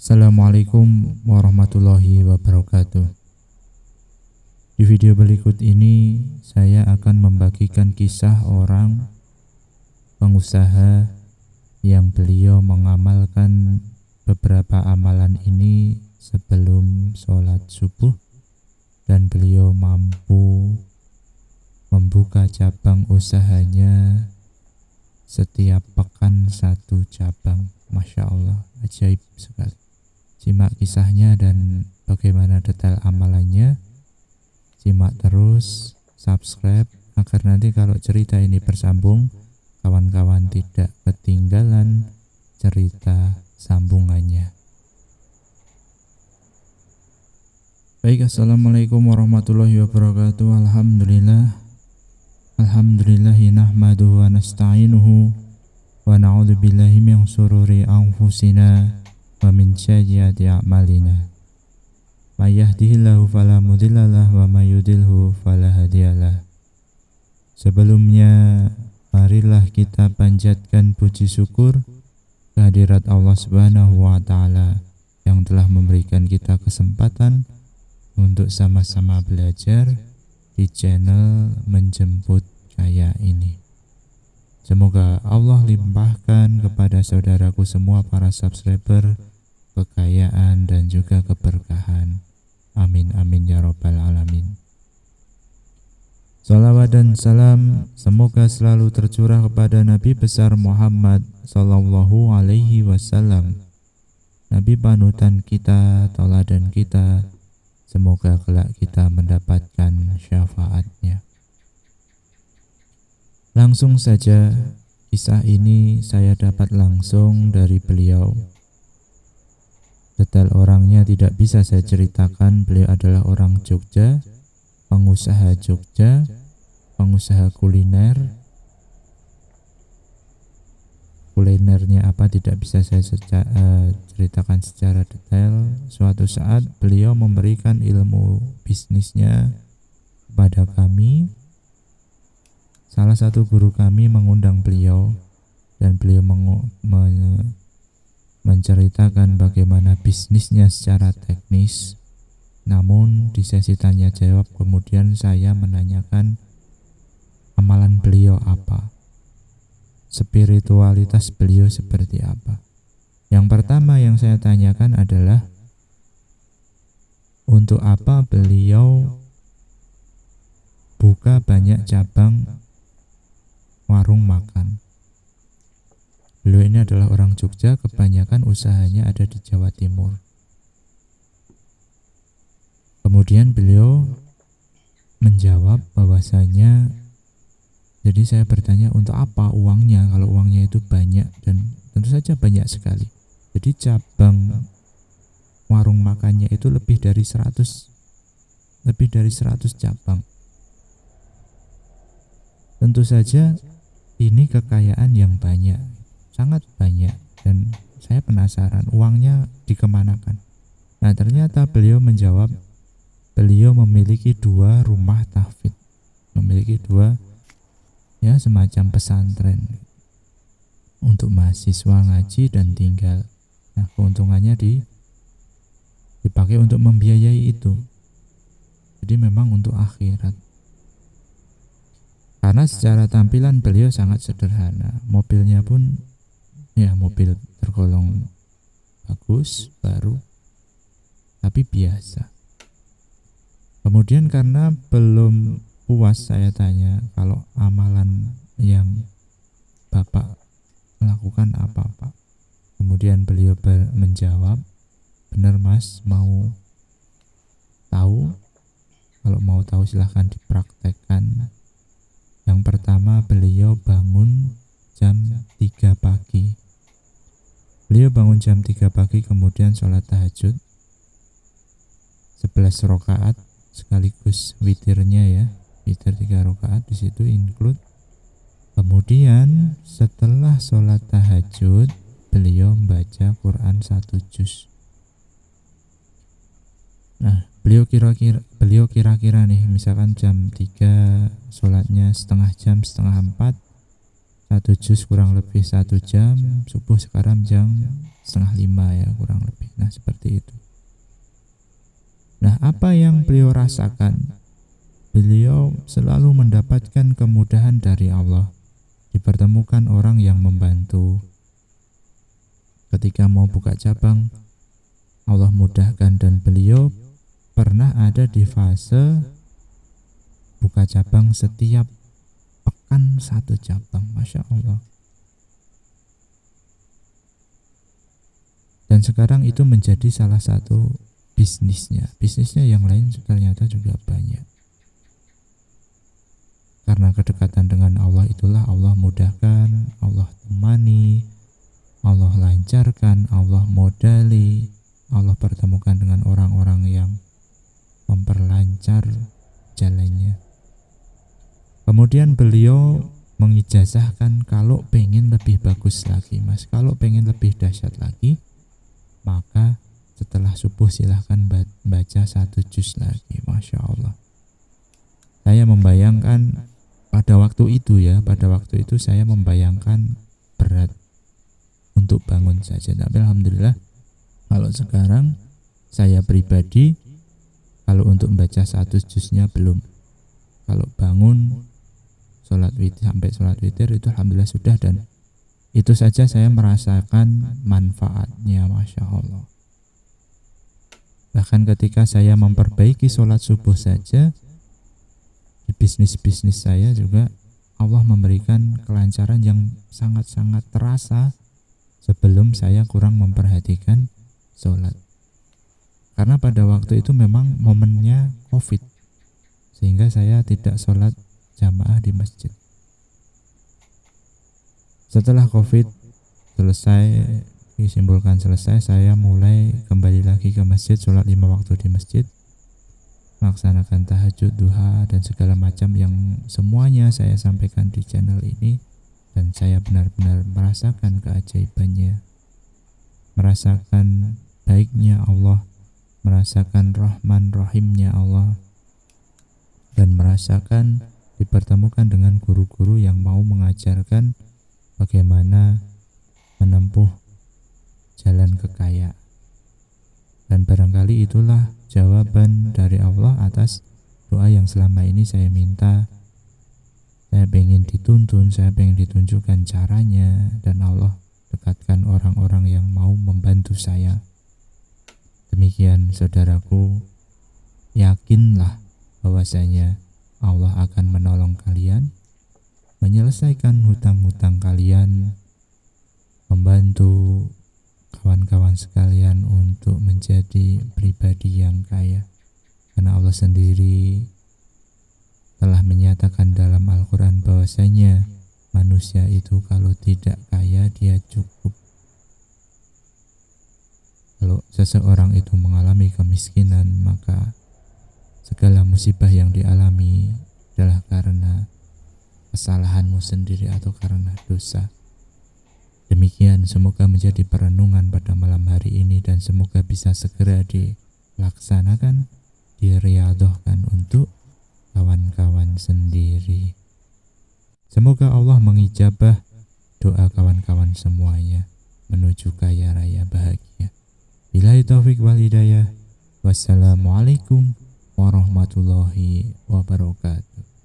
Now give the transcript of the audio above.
Assalamualaikum warahmatullahi wabarakatuh. Di video berikut ini saya akan membagikan kisah orang pengusaha yang beliau mengamalkan beberapa amalan ini sebelum sholat subuh, dan beliau mampu membuka cabang usahanya setiap pekan satu cabang. Masya Allah, ajaib sekali. Simak kisahnya dan bagaimana detail amalannya. Simak terus, subscribe agar nanti kalau cerita ini bersambung, kawan-kawan tidak ketinggalan cerita sambungannya. Baik, assalamualaikum warahmatullahi wabarakatuh. Alhamdulillahi nahmaduhu wa nasta'inuhu wa na'udzu billahi min shururi anfusina wa min sayyiati a'malina. May yahdihillahu fala mudhillalah wa may yudhlilhu fala hadiyalah. Sebelumnya marilah kita panjatkan puji syukur kehadirat Allah Subhanahu wa taala yang telah memberikan kita kesempatan untuk sama-sama belajar di channel Menjemput Jaya ini. Semoga Allah limpahkan kepada saudaraku semua para subscriber kekayaan dan juga keberkahan. Amin amin ya rabbal alamin. Salawat dan salam semoga selalu tercurah kepada Nabi besar Muhammad sallallahu alaihi wasallam, Nabi panutan kita, tauladan kita. Semoga kelak kita mendapatkan syafaatnya. Langsung saja, kisah ini saya dapat langsung dari beliau. Detail orangnya tidak bisa saya ceritakan. Beliau adalah orang Jogja, pengusaha Jogja, pengusaha kuliner. Kulinernya apa tidak bisa saya ceritakan secara detail. Suatu saat beliau memberikan ilmu bisnisnya kepada kami. Salah satu guru kami mengundang beliau dan beliau menceritakan bagaimana bisnisnya secara teknis. Namun di sesi tanya jawab kemudian saya menanyakan amalan beliau apa, spiritualitas beliau seperti apa. Yang pertama yang saya tanyakan adalah untuk apa beliau buka banyak cabang warung makan. Beliau ini adalah orang Jogja, kebanyakan usahanya ada di Jawa Timur. Kemudian beliau menjawab bahwasanya, jadi saya bertanya untuk apa uangnya, kalau uangnya itu banyak, dan tentu saja banyak sekali. Jadi cabang warung makannya itu lebih dari 100 cabang. Tentu saja ini kekayaan yang banyak, sangat banyak, dan saya penasaran uangnya dikemanakan. Nah, ternyata beliau menjawab beliau memiliki 2 rumah tahfidz, memiliki 2 semacam pesantren untuk mahasiswa ngaji dan tinggal. Nah, keuntungannya dipakai untuk membiayai itu. Jadi memang untuk akhirat. Karena secara tampilan beliau sangat sederhana. Mobilnya pun mobil tergolong bagus, baru, tapi biasa. Kemudian karena belum puas saya tanya kalau amalan yang Bapak melakukan apa Pak. Kemudian beliau menjawab, benar Mas, mau tahu? Kalau mau tahu silahkan dipraktekkan. Yang pertama, beliau bangun jam 3 pagi. Beliau bangun jam 3 pagi kemudian sholat tahajud 11 rakaat sekaligus witirnya witir 3 rakaat di situ include. Kemudian setelah sholat tahajud beliau membaca Quran 1 juz. Nah, beliau kira-kira nih, misalkan jam 3 sholatnya setengah jam, setengah 4, 1 juz kurang lebih 1 jam, subuh sekarang jam 4:30 ya kurang lebih. Nah seperti itu. Nah apa yang beliau rasakan? Beliau selalu mendapatkan kemudahan dari Allah, dipertemukan orang yang membantu. Ketika mau buka cabang, Allah mudahkan, dan beliau pernah ada di fase buka cabang setiap pekan 1 cabang, Masya Allah. Dan sekarang itu menjadi salah satu bisnisnya. Bisnisnya yang lain ternyata juga banyak. Karena kedekatan dengan Allah itulah Allah mudahkan, Allah temani, Allah lancarkan, Allah modali, Allah pertemukan dengan orang-orang yang memperlancar jalannya. Kemudian beliau mengijazahkan kalau pengen lebih bagus lagi, Mas, kalau pengen lebih dahsyat lagi, maka setelah subuh silahkan baca 1 juz lagi. Masya Allah. Saya membayangkan pada waktu itu saya membayangkan berat untuk bangun saja. Tapi alhamdulillah kalau sekarang saya pribadi, kalau untuk membaca 1 juznya belum. Kalau bangun sampai sholat witir itu alhamdulillah sudah, dan itu saja saya merasakan manfaatnya, Masya Allah. Bahkan ketika saya memperbaiki sholat subuh saja, di bisnis-bisnis saya juga Allah memberikan kelancaran yang sangat-sangat terasa sebelum saya kurang memperhatikan sholat. Karena pada waktu itu memang momennya COVID, sehingga saya tidak sholat jamaah di masjid. Setelah COVID selesai, saya mulai kembali lagi ke masjid, sholat 5 waktu di masjid, melaksanakan tahajud, duha, dan segala macam yang semuanya saya sampaikan di channel ini. Dan saya benar-benar merasakan keajaibannya, merasakan baiknya Allah, merasakan rahman rahimnya Allah, dan merasakan dipertemukan dengan guru-guru yang mau mengajarkan bagaimana menempuh jalan kekayaan. Dan barangkali itulah jawaban dari Allah atas doa yang selama ini saya minta. Saya pengen dituntun, saya pengen ditunjukkan caranya, dan Allah dekatkan orang-orang yang mau membantu saya. Demikian saudaraku, yakinlah bahwasanya Allah akan menolong kalian, menyelesaikan hutang-hutang kalian, membantu kawan-kawan sekalian untuk menjadi pribadi yang kaya. Karena Allah sendiri telah menyatakan dalam Al-Quran bahwasanya manusia itu kalau tidak kaya dia cukup. Kalau seseorang itu mengalami kemiskinan, maka segala musibah yang dialami adalah karena kesalahanmu sendiri atau karena dosa. Demikian, semoga menjadi perenungan pada malam hari ini, dan semoga bisa segera dilaksanakan, diriyadhahkan untuk kawan-kawan sendiri. Semoga Allah mengijabah doa kawan-kawan semuanya menuju kaya raya bahagia. Billahi taufiq wal hidayah. Wassalamualaikum warahmatullahi wabarakatuh.